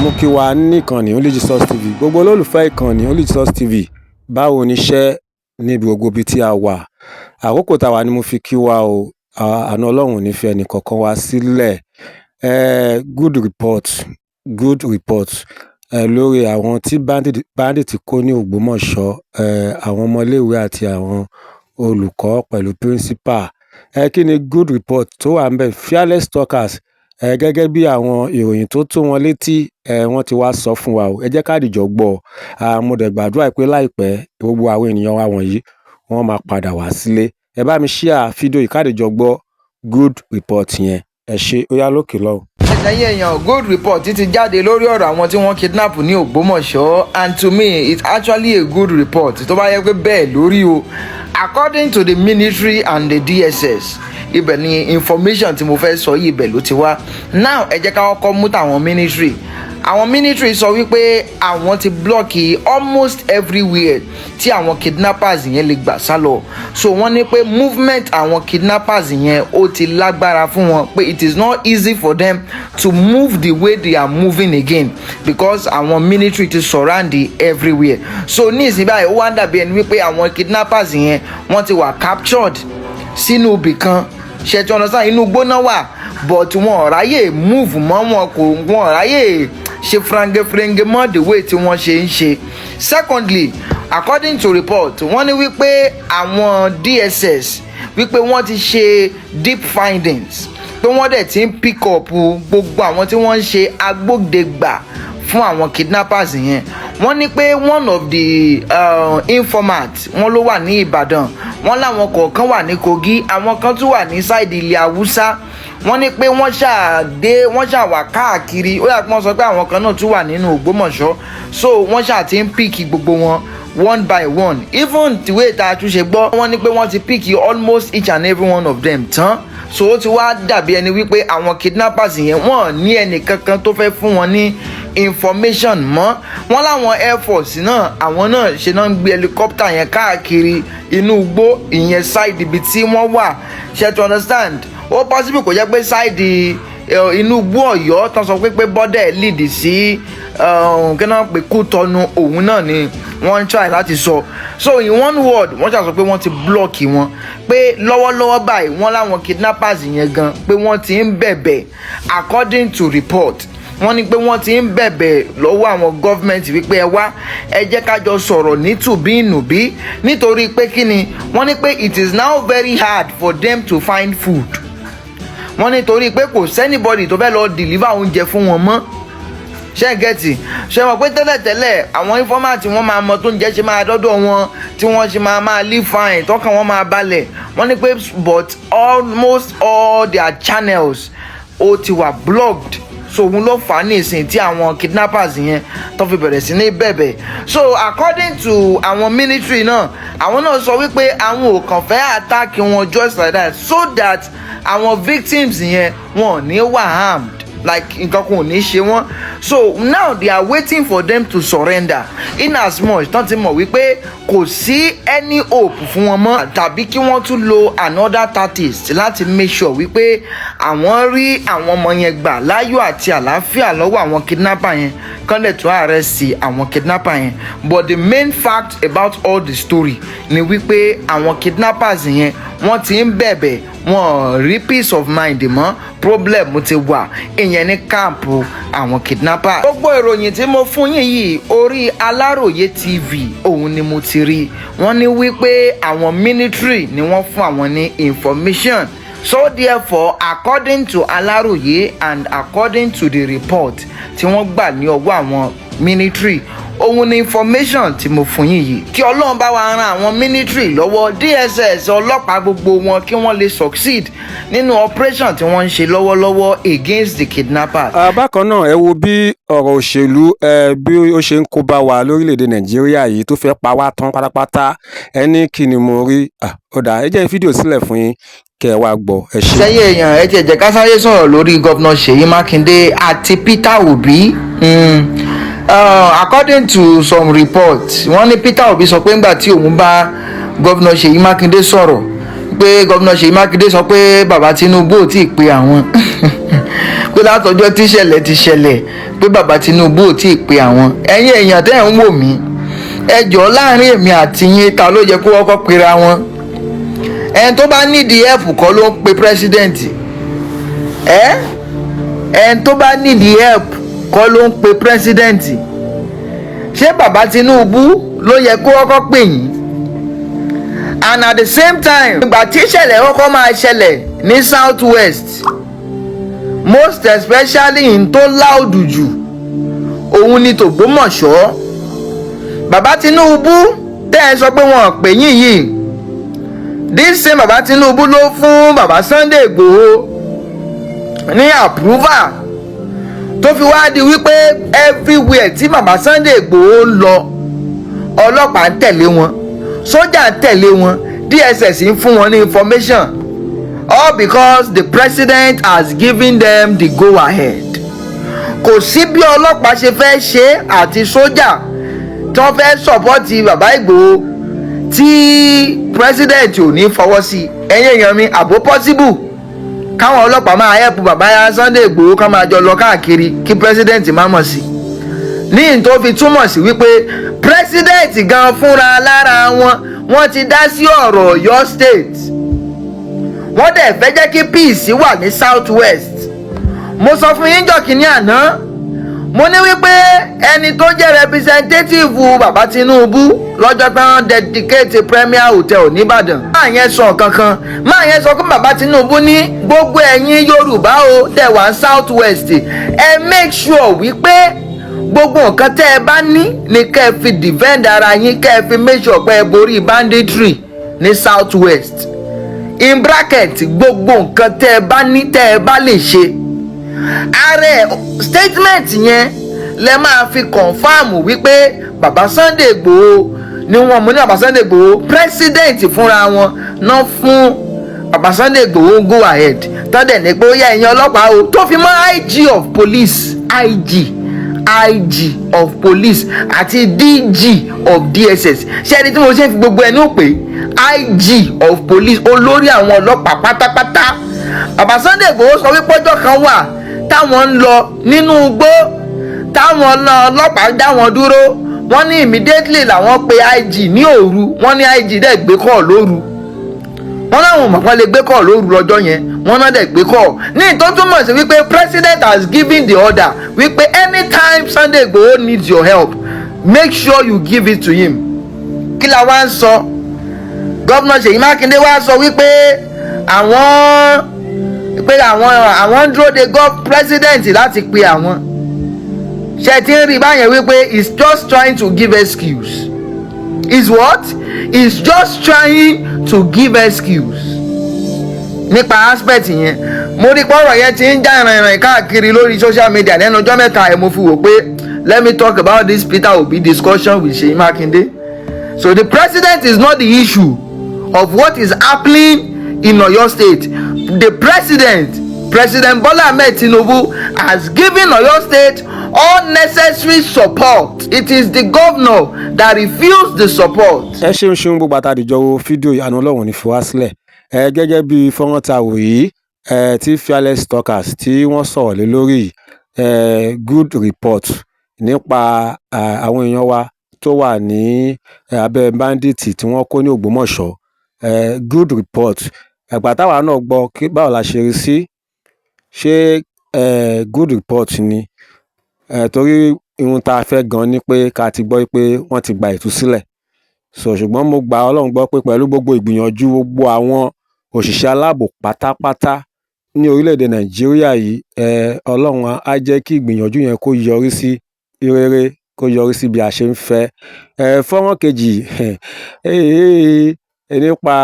mú kí wa níkànnì Oluko TV gbogbo olólùfẹ́ ìkànnì Oluko TV báwo ni iṣẹ́ níbi gbogbo ibi tí a wà àkókò tá wà ni mo fi kí wa o àánú Ọlọ́run ní fi ẹnì kọ̀ọ̀kan wá sílẹ̀ good report lórí àwọn tí bandit kó ní Ògbómọ̀ṣọ́ àwọn ọmọléèwé àti àwọn olùkọ́ pẹ̀lú principal kí ni good report tó wà ńbẹ̀ fearless talkers gẹ́gẹ́ bí àwọn ìròyìn tó tó wọn létí wọ́n ti wá sọ fún wa o ẹ jẹ́ ká dìjọ gbọ́ mo dẹ̀ gbàdúrà pé láìpẹ́ gbogbo àwọn ènìyàn wa wọ̀nyí wọ́n máa padà wá sílé ẹ bá mi share fídíò yìí ká dìjọ gbọ́ good report yẹn ẹ ṣé ó yá lókè lọ́hùn. ẹ̀yin èèyàn good report ti jáde lórí ọ̀rọ̀ àwọn tí wọ́n kidnap ní Ògbómọ̀ṣọ́ and to me it's actually a good report tó bá yẹ pé bẹ́ẹ̀ lórí o according to the military and the DSS ibẹ̀ ni information tí mo fẹ́ sọ yìí ibẹ̀ ló ti wá now ẹ jẹ́ ká kọ́kọ́ mú tàwọn military àwọn military sọ wípé àwọn ti blọ́ọ̀kì almost everywhere tí àwọn kidnappers yẹn lè gbà sá lọ so wọ́n ní pé movement àwọn kidnappers yẹn ó ti lágbára fún wọn pé it is not easy for them to move the way they are moving again because àwọn military ti surround everywhere so ní ìsìn báyìí ó wá dàbí ẹni wípé àwọn kidnappers yẹn wọ́n ti wà captured sínú ibì kan ṣètò ọ̀nà sáà inú gbóná wà but wọn ò ráyè move mọ́ wọn ò ráyè ṣe frangefrenge mọ́ the way tí wọ́n ṣe ń ṣe. Secondly, according to report wọ́n ní wípé àwọn DSS wípé wọ́n ti ṣe deep findings pé wọ́n dẹ̀ ti ń pick up gbogbo àwọn tí wọ́n ń ṣe agbódegbà fún àwọn kidnappers yẹn wọ́n ní pé one of the informant wọ́n ló wà ní Ìbàdàn wọ́n láwọn kọ̀ọ̀kan wà ní Kogi àwọn kan tún wà ní sáìdì ilẹ̀ Haúsá wọ́n ní pé wọ́n ṣàwà káàkiri ó yà pé wọ́n sọ pé àwọn kan náà tún wà nínú Ògbómọ̀ṣọ́ so wọ́n ṣáà ti ń píìkì gbogbo wọn one by one even the way tá a tún ṣe gbọ́ wọ́n ní pé wọ́n ti píìkì almost each and every one of them tán so ó ti wá dàbí ẹni wípé àwọn kidnappers yẹn wọ́n ní ẹnì kankan tó fẹ́ fún wọn ní information mọ́ wọ́n láwọn air force náà àwọn náà ṣe náà ń gbé helicopter yẹn káàkiri inú igbó ìyẹn side ibi tí wọ́n wà ṣe to understand ó possible kò jẹ́ pé side inú igbó Ọ̀yọ́ tán sọ pé border lead sí kí náà pé Kútọ́nù òun náà ni wọ́n ń try láti sọ so in one word wọ́n ṣàṣọ pé wọ́n ti block wọn pé lọ́wọ́lọ́wọ́ báyìí wọ́n láwọn kidnappers yẹn gan pé wọ́n ti ń bẹ̀bẹ̀ according to report wọ́n ní pé wọ́n ti ń bẹ̀bẹ̀ lọ́wọ́ àwọn gọ́ọ̀mẹ̀ntì wípé ẹ wá ẹ jẹ́ ká jọ sọ̀rọ̀ nítùbínùbí nítorí pé kí ni wọ́n ní pé it is now very hard for them to find food wọ́n nítorí pé kò sẹ́nibọ́dì tó fẹ́ lọ deliver oúnjẹ fún wọn mọ́ ṣé gẹ́tì ṣe mọ̀ pé tẹ́lẹ̀tẹ́lẹ̀ àwọn informant wọ́n máa mọ tó ń jẹ́ ṣe máa dọ́dọ̀ wọn tí wọ́n ṣe máa live fine tọ́kàn wọn máa balẹ̀ wọ́n ní pé but almost all their channels ó ti wà blocked so òun ló fà á ní ìsìn tí àwọn kidnappers yẹn tó fi bẹ̀rẹ̀ sí ní bẹ̀bẹ̀ so according to àwọn military náà àwọn náà sọ wípé àwọn ò kàn fẹ́ attack wọn just like that so that àwọn victims yẹn wọn ò ní wà harmed like nǹkan kan ò ní ṣe wọ́n so now they are waiting for them to surrender in as much tán ti mọ̀ wípé kò sí any hope fún wọn mọ́ tàbí kí wọ́n tún lo another tactics láti make sure wípé àwọn rí àwọn ọmọ yẹn gbà láyọ̀ àti àlàáfíà lọ́wọ́ àwọn kidnapper yẹn kán lè tún arrest àwọn kidnapper yẹn but the main fact about all the story ni wípé àwọn kidnappers yẹn wọ́n ti ń bẹ̀bẹ̀ wọ́n rí peace of mind mọ́ problem ti wà ìyẹn ní káàmpù àwọn kidnapper. gbogbo ìròyìn tí mo fún yín yìí orí Aláròyé TV òun ni mo ti rí wọ́n ní wípé àwọn military ni wọ́n fún àwọn ní information so therefore according to Aláròyé and according to the report tí wọ́n gbà ní ọwọ́ àwọn military òun ni information tí mo fún yín yìí kí Ọlọ́run bá wa ran àwọn military lọ́wọ́ DSS ọlọ́pàá gbogbo wọn kí wọ́n lè succeed nínú operation tí wọ́n ń ṣe lọ́wọ́lọ́wọ́ against the kidnappers. bákan náà ẹ wo bí ọ̀rọ̀ òṣèlú bí ó ṣe ń kó bá wa lórílẹ̀‐èdè Nàìjíríà yìí tó fẹ́ pa wá tán pátápátá ẹni kí ni mo rí ọ̀dà ẹ jẹ́ fídíò sílẹ̀ fún yín kẹ́ ẹ wá gbọ́ ẹ ṣé. sẹ́yìn èèyàn ẹ ti ẹ̀jẹ̀ ká sáré sọ̀rọ̀ lórí gọ́vnà Ṣèyí Mákindé àti Peter Obi. According to some reports wọ́n ní Peter Obi sọ pé ńgbà tí òun bá gọ́vnà Ṣèyí Mákindé sọ̀rọ̀ pé gọ́vnà Ṣèyí Mákindé sọ pé bàbá Tinubu ò tí ì pe àwọn pé látọjọ́ tíṣẹ̀lẹ̀ ti ṣẹlẹ̀ pé bàbá Tinubu ò tí ì pe àwọn. Ẹ̀yin èèyàn tẹ́ ẹ̀ ń wò mí, ẹ jọ̀ọ́ láàrin èmi àti yín ta ló yẹ kó kọ́kọ́ pera wọn? Ẹni tó bá nídìí ẹ̀fù kọ́ ló ń pe pírẹ́sídẹ̀ǹtì. Ẹni tó bá nídìí ẹ̀fù kọ́ ló ń pe pírẹ́sídẹ̀ǹtì. Ṣé bàbá Tinubu ló yẹ kó kọ́kọ́ pè yín? And at the same time, ìgbà tí ìṣẹ̀lẹ̀ kọ́kọ́ máa ṣẹlẹ̀ ní South West, most especially in tó láòdù jù, òun ni tògbómọ̀ṣọ́. Bàbá Tinubu tẹ́ ẹ sọ pé wọn ò pè yín yìí, this same bàbá Tinubu ló fún bàbá Sunday Igboho ní approval tó fi wá di wípé everywhere tí bàbá Sunday Igboho ń lọ, ọlọ́pàá ń tẹ̀lé wọn, sójà ń tẹ̀lé wọn, DSS ń fún wọn ní information, all because the president has given them the go ahead. Kò sí bí ọlọ́pàá ṣe fẹ́ ṣe àti sójà tí wọ́n fẹ́ sọ̀pọ́tì bàbá Ìgbòho tí president ò ní fọwọ́ sí. Ẹ̀yin èèyàn mi, àbó possible káwọn ọlọ́pàá máa help bàbá Sunday Ìgbòho ká máa jọ lọ káàkiri kí president má mọ̀ sí. Ní tó fi túmọ̀ sí wípé president gan fúnra lára wọ́n ti dá sí ọ̀rọ̀ Ọ̀yọ́ state. Wọ́n dẹ̀ fẹ́ jẹ́ kí peace wà ní South West. Mo sọ fún yín jọ́ kìíní àná, mo ní wípé ẹni tó jẹ́ representative bàbá Tinubu lọ́jọ́ tán dedicate Premier Hotel nìbàdàn, máa yẹn sọ kankan, máa yẹn sọ fún bàbá Tinubu ní gbogbo ẹ̀yin Yorùbá o tẹ̀ wá South West, ẹ make sure wípé gbogbo nǹkan tẹ́ ẹ bá ní ni kẹ́ ẹ fi defend ara yín, kẹ́ ẹ fi make sure pé ẹ borí banditry ní South West. In bracket, gbogbo nǹkan tẹ́ ẹ bá ní tẹ́ ẹ bá lè ṣe. Ààrẹ statement yẹn lẹ máa fi confam wípé bàbá Sunday Igboho ni wọ́n mú ní bàbá Sunday Igboho president fúnra wọn náà fún bàbá Sunday Igboho go ahead tọ́dẹ̀ ní pé ó yẹ ẹ̀yin ọlọ́pàá o, tó fi mọ́ IG of police, IG of police àti DG of DSS. Ṣé ẹni tí mo ṣe ń fi gbogbo ẹnu pé IG of police, olórí àwọn ọlọ́pàá pátápátá. Bàbá Sunday Igboho sọ wípé ọjọ́ kan wà táwọn ń lọ nínú igbó, táwọn ọlọ́pàá dá wọn dúró, wọ́n ní immediately làwọn pe IG ní òru, wọ́n ní IG dẹ̀ gbé call lóru, wọ́n láwọn mọ̀ pé lè gbé call lóru lọ́jọ́ yẹn, wọ́n náà dẹ̀ gbé call. Ní tó túmọ̀ sí wípé president has given the order wípé anytime Sunday Igboho needs your help, make sure you give it to him. Kí la wá ń sọ? Gọ́vnà Ṣèyí Mákindé wá sọ wípé àwọn ń dúró de president láti pe àwọn. Ṣé tí ń rí báyẹn wípé he's just trying to give excuse. Is what? He's just trying to give excuse. Nípa aspect yẹn, mo rí pọ́rọ̀ yẹn ti ń já ìrìnrìn káàkiri lórí social media lẹ́nu ọjọ́ mẹ́ta ẹ̀ mo fi wò pé let me talk about this Peter Obi discussion with Ṣèyí Mákindé. So the president is not the issue of what is happening in Oyo State. The President Bola Ahmed Tinubu has given Oyo State all necessary support. It is the governor that refused the support. Ẹ ṣeun gbogbo àtàdìjọ wo fídíò ìyanu Ọlọ́run ní fi wá sílẹ̀. Gẹ́gẹ́ bí fọ́nrán ta wò yìí, tí fearless talkers tí wọ́n sọ̀rọ̀ lé lórí good report nípa àwọn èèyàn wa tó wà ní abẹ́ bandit tí wọ́n kó ní Ògbómọ̀ṣọ́. Good report. Àgbà táwa náà gbọ́ báwo la ṣe rí sí, ṣé good report ni? Torí ohun tá a fẹ́ gan ni pé ká ti gbọ́ pé wọ́n ti gba ìtúsílẹ̀. Ṣùgbọ́n mo gba Ọlọ́run gbọ́ pé pẹ̀lú gbogbo ìgbìyànjú gbogbo àwọn òṣìṣẹ́ aláàbò pátápátá ní orílẹ̀-èdè Nàìjíríà yìí, Ọlọ́run á jẹ́ kí ìgbìyànjú yẹn kó yọrí sí rere, kó yọrí sí bí a ṣe ń fẹ́. Fọ́nrán kejì nípa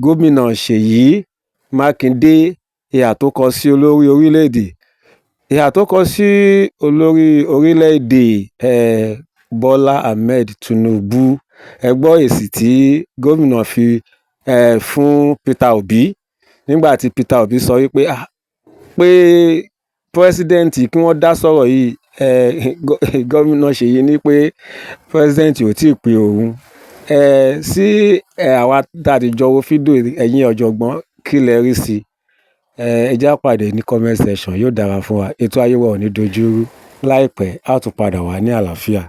gómìnà Ṣèyí Mákindé, ìhà tó kọ sí olórí orílẹ̀-èdè. Ìhà tó kọ sí olórí orílẹ̀-èdè Bọ́lá Ahmed Tinubu. Ẹ gbọ́ èsì tí gómìnà fi fún Peter Obi nígbà tí Peter Obi sọ wípé pé pírẹsidẹ́ǹtì kí wọ́n dá sọ̀rọ̀ yìí. Gómìnà Ṣèyí ní pé pírẹsidẹ́ǹtì ò tí ì pe òun. Sí àwa tàdíjọ wo fídíò ẹ̀yin ọ̀jọ̀gbọ́n, kí lẹ rí sí? ẹ jẹ́ á pàdé ní comment section, yóò dára fún wa. Ètò ayé wa ò ní dojúrú. Láìpẹ́ a ó tún padà wá ní àlàáfíà.